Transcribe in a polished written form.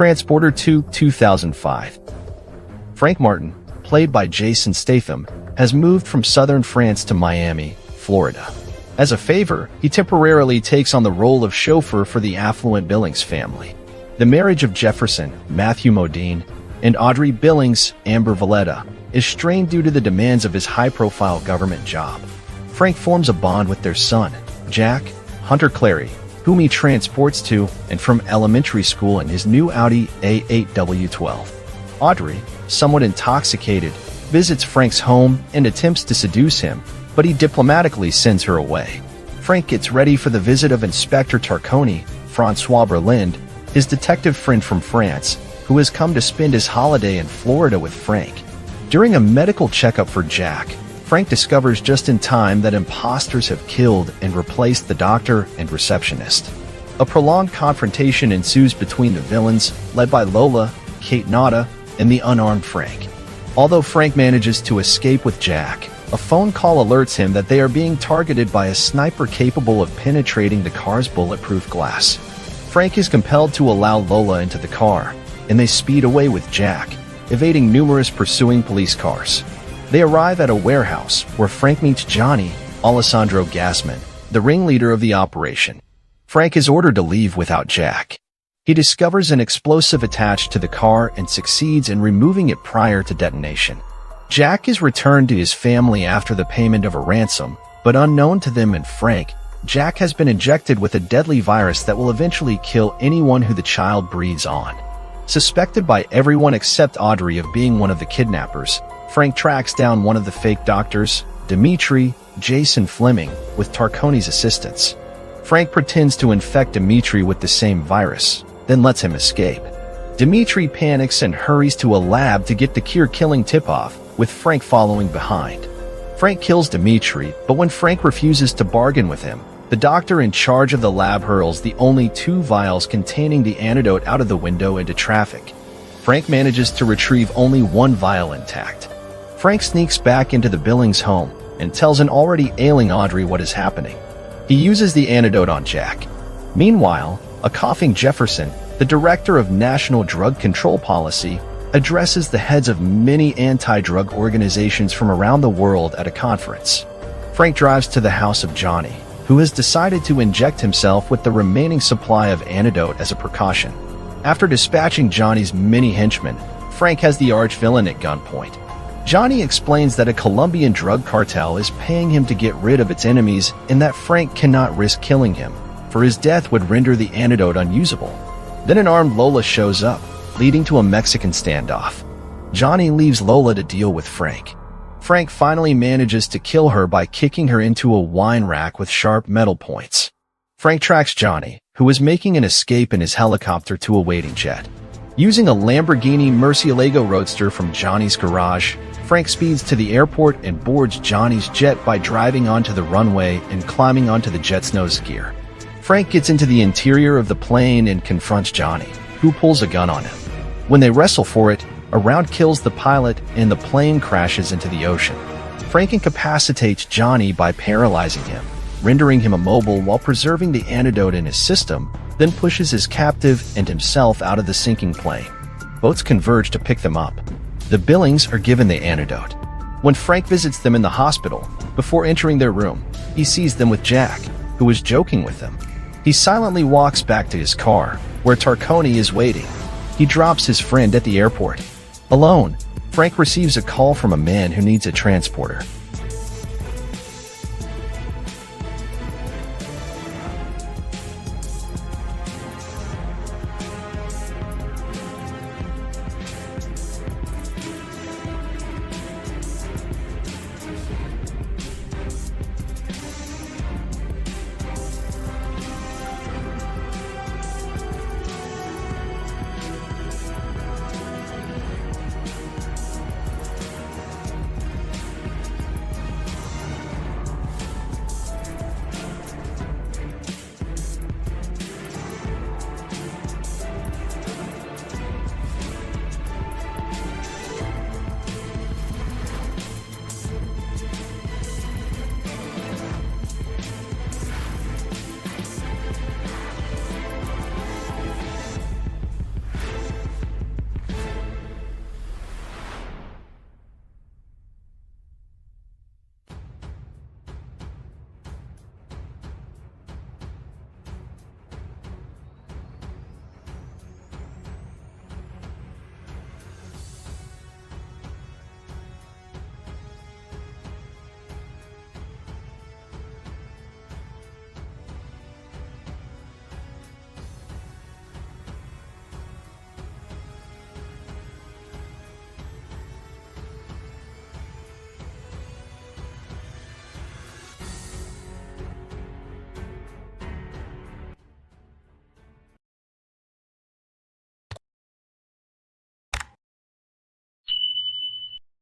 Transporter 2, 2005. Frank Martin, played by Jason Statham, has moved from southern France to Miami, Florida. As a favor, he temporarily takes on the role of chauffeur for the affluent Billings family. The marriage of Jefferson, Matthew Modine, and Audrey Billings, Amber Valletta, is strained due to the demands of his high-profile government job. Frank forms a bond with their son, Jack, Hunter Clary, whom he transports to and from elementary school in his new Audi A8 W12. Audrey, somewhat intoxicated, visits Frank's home and attempts to seduce him, but he diplomatically sends her away. Frank gets ready for the visit of Inspector Tarconi, Francois Berlind, his detective friend from France, who has come to spend his holiday in Florida with Frank. During a medical checkup for Jack, Frank discovers just in time that imposters have killed and replaced the doctor and receptionist. A prolonged confrontation ensues between the villains, led by Lola, Kate Nada, and the unarmed Frank. Although Frank manages to escape with Jack, a phone call alerts him that they are being targeted by a sniper capable of penetrating the car's bulletproof glass. Frank is compelled to allow Lola into the car, and they speed away with Jack, evading numerous pursuing police cars. They arrive at a warehouse where Frank meets Johnny, Alessandro Gassman, the ringleader of the operation. Frank is ordered to leave without Jack. He discovers an explosive attached to the car and succeeds in removing it prior to detonation. Jack is returned to his family after the payment of a ransom, but unknown to them and Frank, Jack has been injected with a deadly virus that will eventually kill anyone who the child breathes on. Suspected by everyone except Audrey of being one of the kidnappers, Frank tracks down one of the fake doctors, Dimitri, Jason Fleming, with Tarconi's assistance. Frank pretends to infect Dimitri with the same virus, then lets him escape. Dimitri panics and hurries to a lab to get the cure-killing tip-off, with Frank following behind. Frank kills Dimitri, but when Frank refuses to bargain with him, the doctor in charge of the lab hurls the only 2 vials containing the antidote out of the window into traffic. Frank manages to retrieve only 1 vial intact. Frank sneaks back into the Billings home and tells an already ailing Audrey what is happening. He uses the antidote on Jack. Meanwhile, a coughing Jefferson, the director of National Drug Control Policy, addresses the heads of many anti-drug organizations from around the world at a conference. Frank drives to the house of Johnny, who has decided to inject himself with the remaining supply of antidote as a precaution. After dispatching Johnny's many henchmen, Frank has the arch-villain at gunpoint. Johnny explains that a Colombian drug cartel is paying him to get rid of its enemies and that Frank cannot risk killing him, for his death would render the antidote unusable. Then an armed Lola shows up, leading to a Mexican standoff. Johnny leaves Lola to deal with Frank. Frank finally manages to kill her by kicking her into a wine rack with sharp metal points. Frank tracks Johnny, who is making an escape in his helicopter, to a waiting jet. Using a Lamborghini Murcielago Roadster from Johnny's garage, Frank speeds to the airport and boards Johnny's jet by driving onto the runway and climbing onto the jet's nose gear. Frank gets into the interior of the plane and confronts Johnny, who pulls a gun on him. When they wrestle for it, a round kills the pilot and the plane crashes into the ocean. Frank incapacitates Johnny by paralyzing him, rendering him immobile while preserving the antidote in his system, then pushes his captive and himself out of the sinking plane. Boats converge to pick them up. The Billings are given the antidote. When Frank visits them in the hospital, before entering their room, he sees them with Jack, who is joking with them. He silently walks back to his car, where Tarconi is waiting. He drops his friend at the airport. Alone, Frank receives a call from a man who needs a transporter.